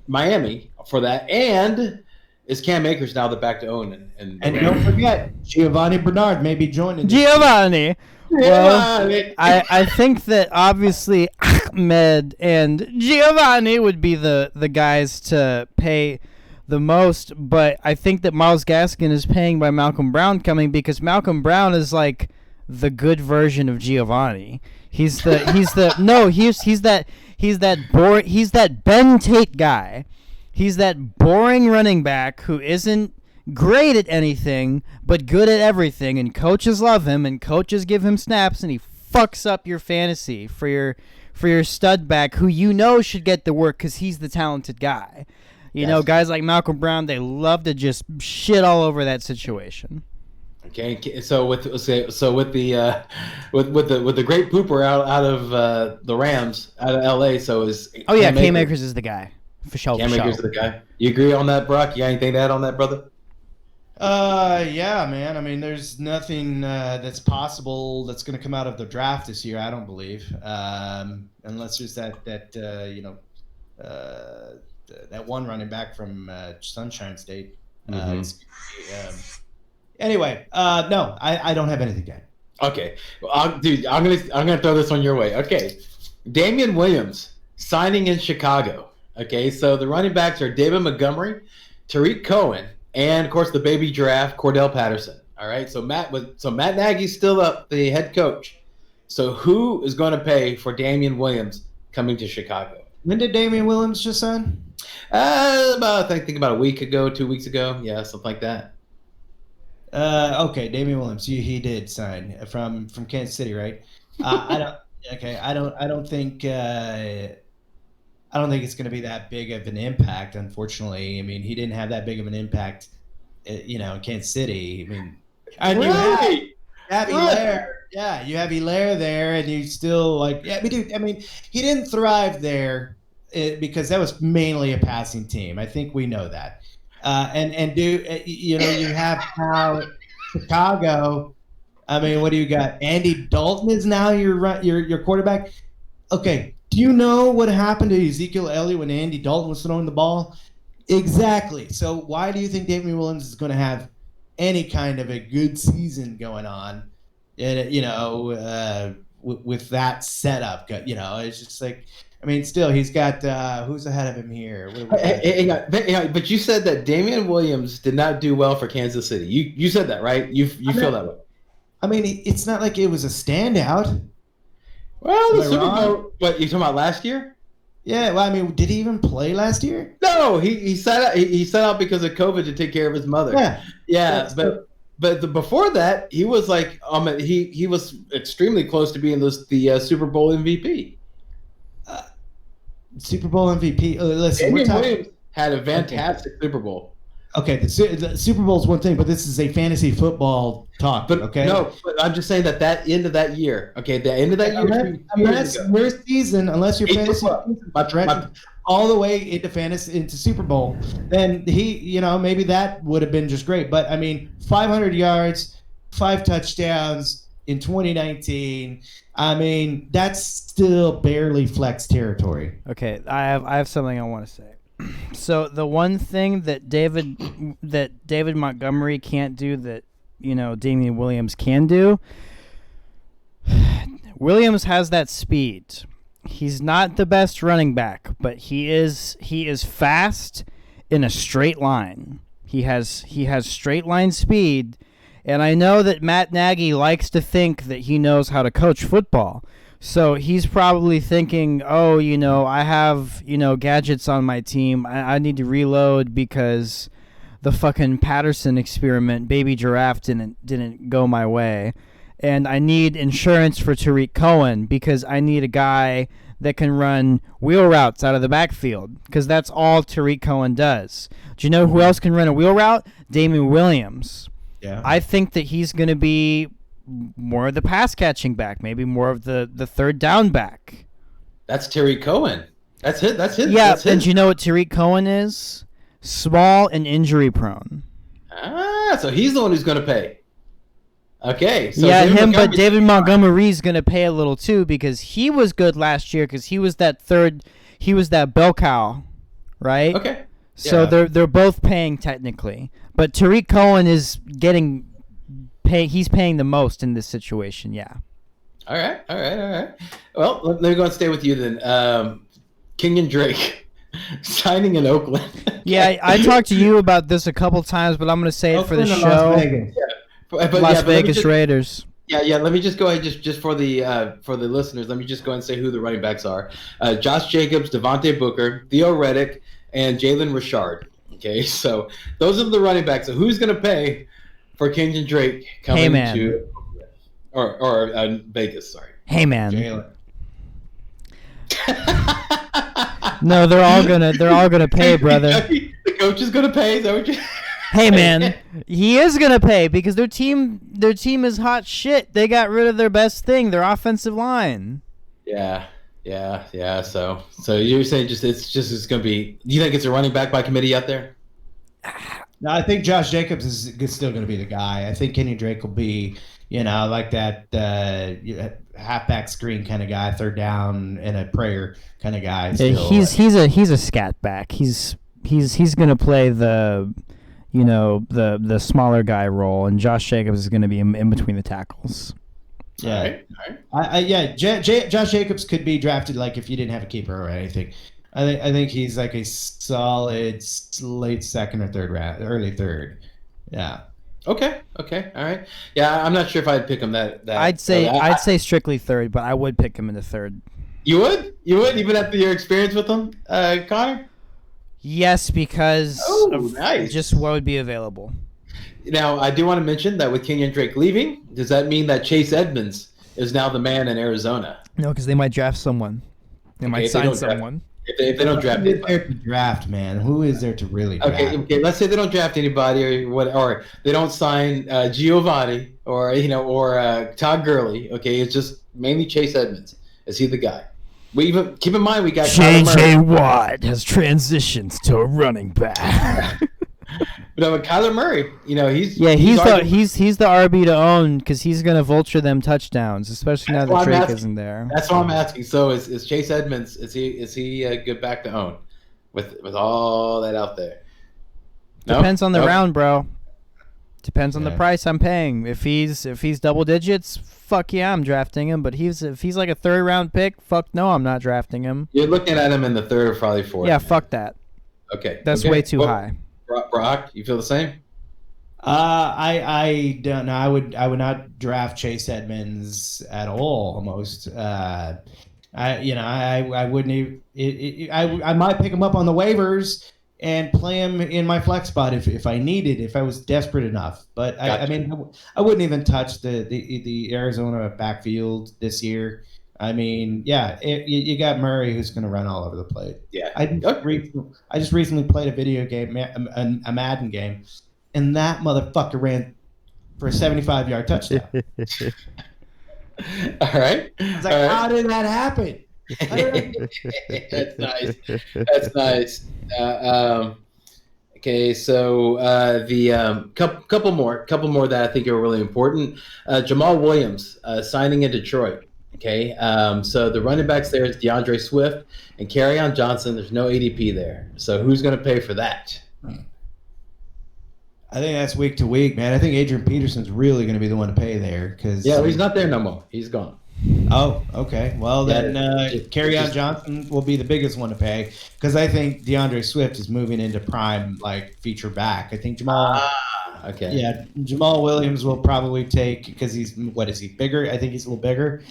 Miami for that? And is Cam Akers now back to own? And don't forget, Giovanni Bernard may be joining. Giovanni. Well, I think that obviously Ahmed and Giovanni would be the guys to pay the most, but I think that Myles Gaskin is paying by Malcolm Brown coming because Malcolm Brown is like the good version of Giovanni. He's that Ben Tate guy. He's that boring running back who isn't great at anything, but good at everything, and coaches love him, and coaches give him snaps, and he fucks up your fantasy for your stud back who you know should get the work because he's the talented guy. You know, guys like Malcolm Brown, they love to just shit all over that situation. Okay, so with the great pooper out of the Rams out of LA, so is Cam Akers is the guy. For sure. Cam Akers is the guy. You agree on that, Brock? You got anything to add on that, brother? Yeah, man. I mean, there's nothing that's possible that's going to come out of the draft this year. I don't believe, unless there's that one running back from Sunshine State. Anyway, no, I don't have anything to add. Okay, well, dude, I'm gonna throw this one your way. Okay, Damian Williams signing in Chicago. Okay, so the running backs are David Montgomery, Tariq Cohen, and of course the baby giraffe Cordell Patterson. All right, so Matt Nagy's still up, the head coach. So who is going to pay for Damian Williams coming to Chicago? When did Damian Williams just sign? I think about a week ago, 2 weeks ago, yeah, something like that. Okay, Damian Williams, he did sign from Kansas City, right? I don't think it's going to be that big of an impact, unfortunately. I mean, he didn't have that big of an impact, in Kansas City. I mean, and you have Hilaire. Yeah, you have Hilaire there, and you still he didn't thrive there because that was mainly a passing team. I think we know that. You have now Chicago. I mean, what do you got? Andy Dalton is now your quarterback. Okay. Do you know what happened to Ezekiel Elliott when Andy Dalton was throwing the ball? Exactly. So why do you think Damian Williams is going to have any kind of a good season going on? With that setup, it's just like, I mean, still he's got who's ahead of him here? But you said that Damian Williams did not do well for Kansas City. You said that, right? You feel that way? I mean, it's not like it was a standout. Well, the Super Bowl. What, you talking about last year? Yeah. Well, I mean, did he even play last year? No, he sat out. He sat out because of COVID to take care of his mother. Yeah. But before that, he was like, he was extremely close to being the Super Bowl MVP. Super Bowl MVP. Listen, Williams had a fantastic Super Bowl. Okay, the Super Bowl is one thing, but this is a fantasy football talk. But okay, no, but I'm just saying that end of that year. Okay, the end of that year. Unless your fantasy all the way into Super Bowl, then maybe that would have been just great. But I mean, 500 yards, 5 touchdowns in 2019. I mean, that's still barely flex territory. Okay, I have something I want to say. So the one thing that David Montgomery can't do that Damian Williams can do. Williams has that speed. He's not the best running back, but he is fast in a straight line. He has straight line speed, and I know that Matt Nagy likes to think that he knows how to coach football. So he's probably thinking, I have, gadgets on my team. I need to reload because the fucking Patterson experiment, Baby Giraffe, didn't go my way. And I need insurance for Tariq Cohen because I need a guy that can run wheel routes out of the backfield because that's all Tariq Cohen does. Do you know who else can run a wheel route? Damian Williams. Yeah. I think that he's going to be more of the pass catching back, maybe more of the third down back. That's Tariq Cohen. That's it. Yeah, that's and you know what Tariq Cohen is? Small and injury prone. So he's the one who's going to pay. Okay. So yeah, but David Montgomery's going to pay a little too because he was good last year because he was that bell cow, right? Okay. So they're both paying technically, but Tariq Cohen is getting pay. He's paying the most in this situation. Yeah. All right. Well, let me go and stay with you then. Kenyan Drake signing in Oakland. Yeah, I talked to you about this a couple times, but I'm going to say it for the show. Las Vegas Raiders. Yeah. Let me just go ahead, just for the listeners. Let me just go and say who the running backs are: Josh Jacobs, Devontae Booker, Theo Reddick, and Jalen Richard. Okay, so those are the running backs. So who's going to pay for Kenyan Drake coming to or Vegas? Sorry. Hey man. Jalen. No, they're all gonna pay, brother. The coach is gonna pay. Is that what you? Hey man, he is gonna pay because their team is hot shit. They got rid of their best thing, their offensive line. Yeah. So you're saying it's gonna be? Do you think it's a running back by committee out there? No, I think Josh Jacobs is still going to be the guy. I think Kenny Drake will be, like that halfback screen kind of guy, third down and a prayer kind of guy. Still. He's a scat back. He's going to play the smaller guy role, and Josh Jacobs is going to be in between the tackles. Yeah, all right. Josh Jacobs could be drafted like if you didn't have a keeper or anything. I think he's like a solid late second or third round, early third. Yeah. Okay. All right. Yeah, I'm not sure if I'd pick him that. I'd say strictly third, but I would pick him in the third. You would even after your experience with him, Connor? Yes, because of nice. Just what would be available. Now, I do want to mention that with Kenyan Drake leaving, does that mean that Chase Edmonds is now the man in Arizona? No, because they might draft someone. They might sign someone. If they don't draft anybody. Who is there to draft, man? Who is there to really draft? Okay. Let's say they don't draft anybody, or they don't sign Giovanni, or Todd Gurley. Okay, it's just mainly Chase Edmonds. Is he the guy? We even keep in mind we got J.J. Watt has transitioned to a running back. But with Kyler Murray, he's the RB to own because he's gonna vulture them touchdowns, especially now that Drake isn't there. That's what I'm asking. So is Chase Edmonds is he a good back to own with all that out there? Depends on the round, bro. Depends on the price I'm paying. If he's double digits, fuck yeah, I'm drafting him. But if he's like a third round pick, fuck no, I'm not drafting him. You're looking at him in the third or probably fourth. Yeah, fuck that. Okay, that's way too high. Brock, you feel the same? I don't know. I would not draft Chase Edmonds at all. Almost. I wouldn't even. I might pick him up on the waivers and play him in my flex spot if I needed, if I was desperate enough. But gotcha. I wouldn't even touch the Arizona backfield this year. You got Murray who's going to run all over the plate. Yeah. I just recently played a video game, a Madden game, and that motherfucker ran for a 75-yard touchdown. All right. I was like, how did that happen? That's nice. That's nice. Okay, so the couple more that I think are really important. Jamal Williams signing in Detroit. Okay, so the running backs there is DeAndre Swift and Kerryon Johnson. There's no ADP there. So who's going to pay for that? I think that's week to week, man. I think Adrian Peterson's really going to be the one to pay there. Yeah, he's not there no more. He's gone. Oh, okay. Well, then Kerryon Johnson will be the biggest one to pay because I think DeAndre Swift is moving into prime, like, feature back. I think Jamal Williams will probably take, because he's, what is he, bigger? I think he's a little bigger.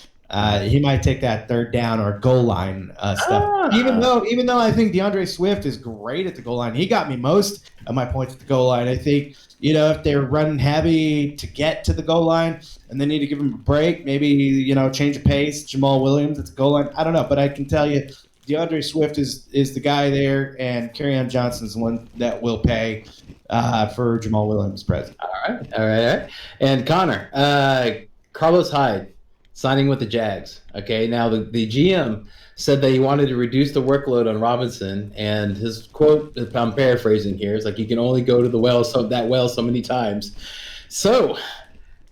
He might take that third down or goal line stuff. Even though I think DeAndre Swift is great at the goal line. He got me most of my points at the goal line. I think, if they're running heavy to get to the goal line and they need to give him a break, maybe, change of pace, Jamal Williams at the goal line. I don't know, but I can tell you DeAndre Swift is the guy there, and Kerryon Johnson's the one that will pay for Jamal Williams' present. All right. And Connor, Carlos Hyde signing with the Jags. Okay, now the GM said that he wanted to reduce the workload on Robinson, and his quote, I'm paraphrasing here, is like, you can only go to the well so many times. So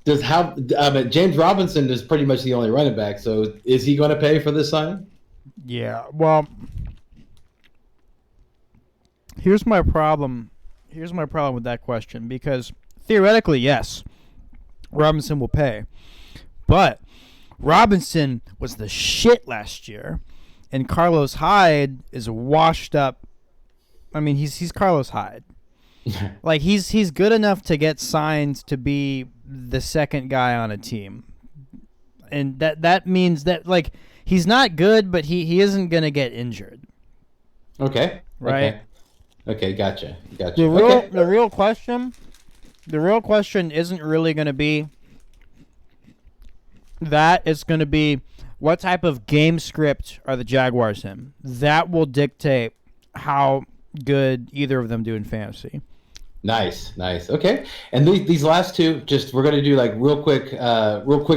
James Robinson is pretty much the only running back. So is he going to pay for this signing? Yeah. Well, here's my problem. Here's my problem with that question, because theoretically, yes, Robinson will pay, but Robinson was the shit last year, and Carlos Hyde is washed up. I mean, he's Carlos Hyde. Like, he's good enough to get signed to be the second guy on a team, and that means that, like, he's not good, but he isn't gonna get injured. Okay. Right. Okay. Gotcha. The real question isn't really gonna be that. It's going to be, what type of game script are the Jaguars in? That will dictate how good either of them do in fantasy. Nice. Okay. And these last two, we're going to do like real quick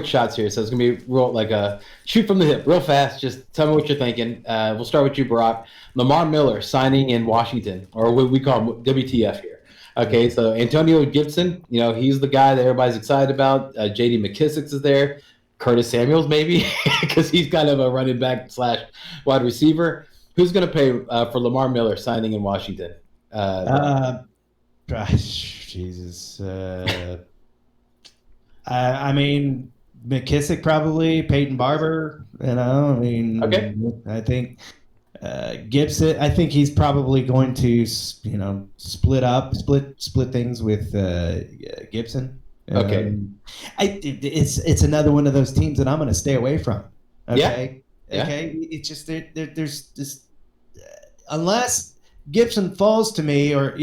shots here. So it's going to be real, like a shoot from the hip, real fast. Just tell me what you're thinking. We'll start with you, Barack. Lamar Miller signing in Washington, or what we call WTF here. Okay, so Antonio Gibson, he's the guy that everybody's excited about. J.D. McKissick is there. Curtis Samuels, maybe, because he's kind of a running back / wide receiver. Who's going to pay for Lamar Miller signing in Washington? Jesus. I mean, McKissick probably, Peyton Barber. Okay. I think Gibson. I think he's probably going to, split things with Gibson. Okay. It's another one of those teams that I'm going to stay away from. Okay. Yeah. Okay. It's just there's this, unless Gibson falls to me, or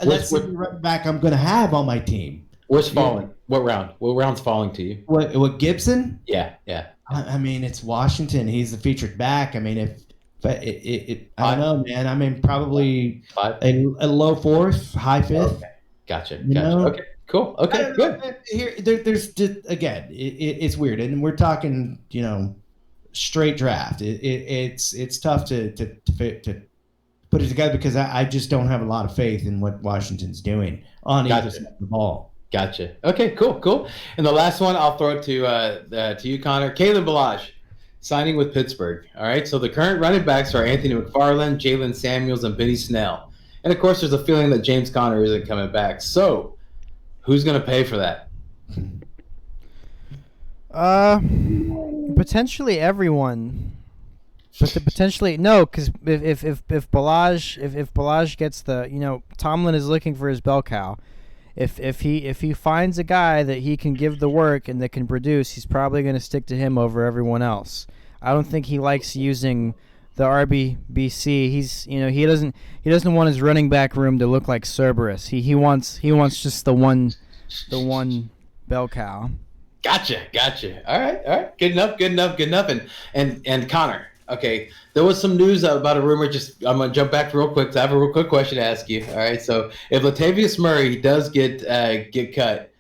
that's the running back I'm going to have on my team. Where's falling? What round? What round's falling to you? What Gibson? Yeah. I mean, it's Washington. He's the featured back. I mean, I don't know, man. I mean, probably a low fourth, high fifth. Okay. Gotcha. Okay. Cool. Okay. Good. Here, there's just, again, it's weird, and we're talking, straight draft. It's tough to put it together, because I just don't have a lot of faith in what Washington's doing on either side of the ball. Gotcha. Okay. Cool. And the last one, I'll throw it to you, Connor. Kalen Ballage signing with Pittsburgh. All right. So the current running backs are Anthony McFarland, Jalen Samuels, and Benny Snell. And of course, there's a feeling that James Conner isn't coming back. So who's going to pay for that? Potentially everyone. But potentially no, because if Ballage gets the, Tomlin is looking for his bell cow. If he finds a guy that he can give the work and that can produce, he's probably going to stick to him over everyone else. I don't think he likes using the RBBC. He doesn't want his running back room to look like Cerberus. He wants just the one bell cow. Gotcha. All right. Good enough. And Connor, okay, there was some news about a rumor. I'm gonna jump back real quick. I have a real quick question to ask you. All right, so if Latavius Murray does get cut,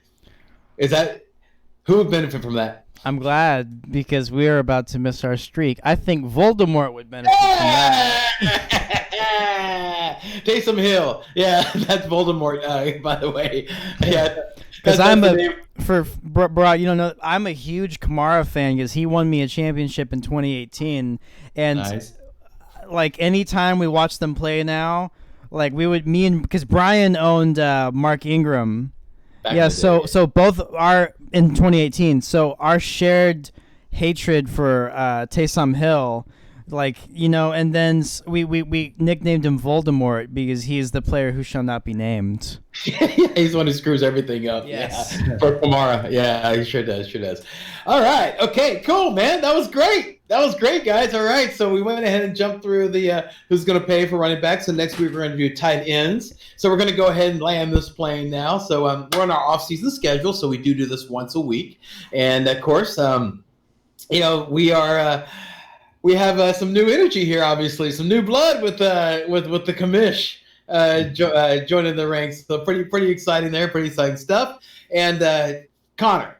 who would benefit from that? I'm glad, because we are about to miss our streak. I think Voldemort would benefit from that. Taysom Hill. Yeah, that's Voldemort, by the way. Yeah. Because bro, you don't know, I'm a huge Kamara fan, because he won me a championship in 2018. And, nice. Like, anytime we watch them play now, like because Brian owned Mark Ingram. Back Yeah, in the day. so both are in 2018. So our shared hatred for Taysom Hill, like, you know, and then we nicknamed him Voldemort because he is the player who shall not be named. Yeah, he's the one who screws everything up. Yes. Yeah. For Kamara. Yeah, he sure does. All right. Okay, cool, man. That was great, guys. All right. So we went ahead and jumped through the who's going to pay for running backs. So next week we're going to do tight ends. So we're going to go ahead and land this plane now. So we're on our off-season schedule. So we do this once a week. And, of course, you know, we have some new energy here, obviously. Some new blood with the commish. Joining the ranks, so pretty exciting there, pretty exciting stuff. And Connor,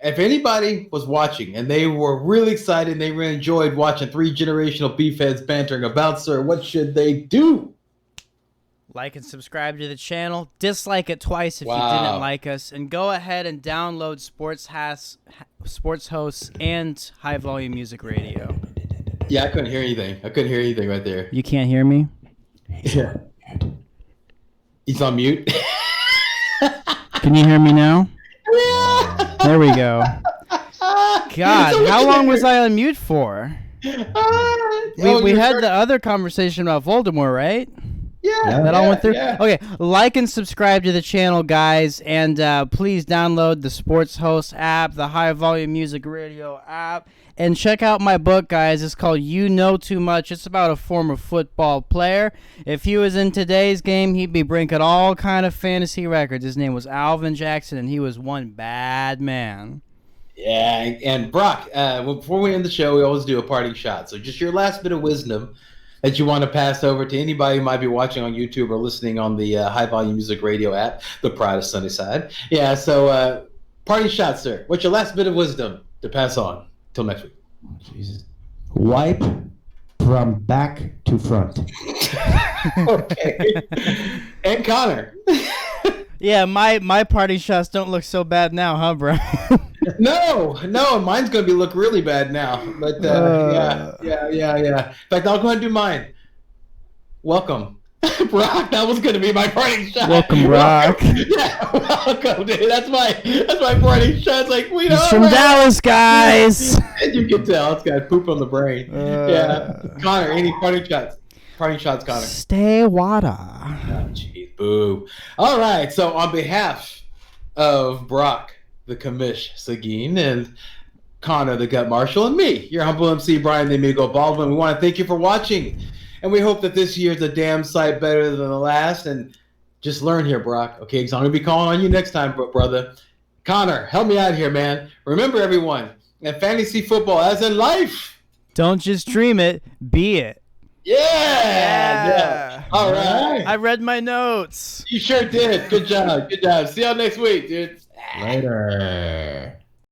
if anybody was watching and they were really excited and they really enjoyed watching three generational beef heads bantering about, sir, what should they do? Like and subscribe to the channel. Dislike it twice if you didn't like us, and go ahead and download Sports Hosts and High Volume Music Radio. Yeah, I couldn't hear anything right there. You can't hear me? Yeah. He's on mute. Can you hear me now? Yeah. There we go. God, how long was I on mute for? We had the other conversation about Voldemort, right? Yeah. That all went through? Yeah. Okay, like and subscribe to the channel, guys, and please download the Sports Host app, the High Volume Music Radio app, and check out my book, guys. It's called You Know Too Much. It's about a former football player. If he was in today's game, he'd be breaking all kind of fantasy records. His name was Alvin Jackson, and he was one bad man. Yeah, and Brock, before we end the show, we always do a parting shot. So just your last bit of wisdom that you want to pass over to anybody who might be watching on YouTube or listening on the High Volume Music Radio app, the Pride of Sunnyside. Yeah, so parting shot, sir. What's your last bit of wisdom to pass on? Till next week. Jesus. Wipe from back to front. Okay. And Connor. Yeah, my party shots don't look so bad now, huh, bro? No, mine's gonna look really bad now. But yeah. In fact, I'll go ahead and do mine. Welcome, Brock. That was gonna be my parting shot. Welcome, Brock. Yeah, welcome, dude. That's my parting shot. It's like we know. He's from Dallas, guys. You can tell it's got poop on the brain. Yeah, Connor. Any parting shots? Parting shots, Connor. Stay water. Oh, jeez, boo. All right. So on behalf of Brock, the commish Seguin, and Connor, the gut marshal, and me, your humble MC, Brian the Amigo Baldwin, we want to thank you for watching. And we hope that this year's a damn sight better than the last. And just learn here, Brock. Okay, because I'm going to be calling on you next time, brother. Connor, help me out here, man. Remember, everyone, in fantasy football, as in life, don't just dream it, be it. Yeah. All right. I read my notes. You sure did. Good job. See y'all next week, dude. Later.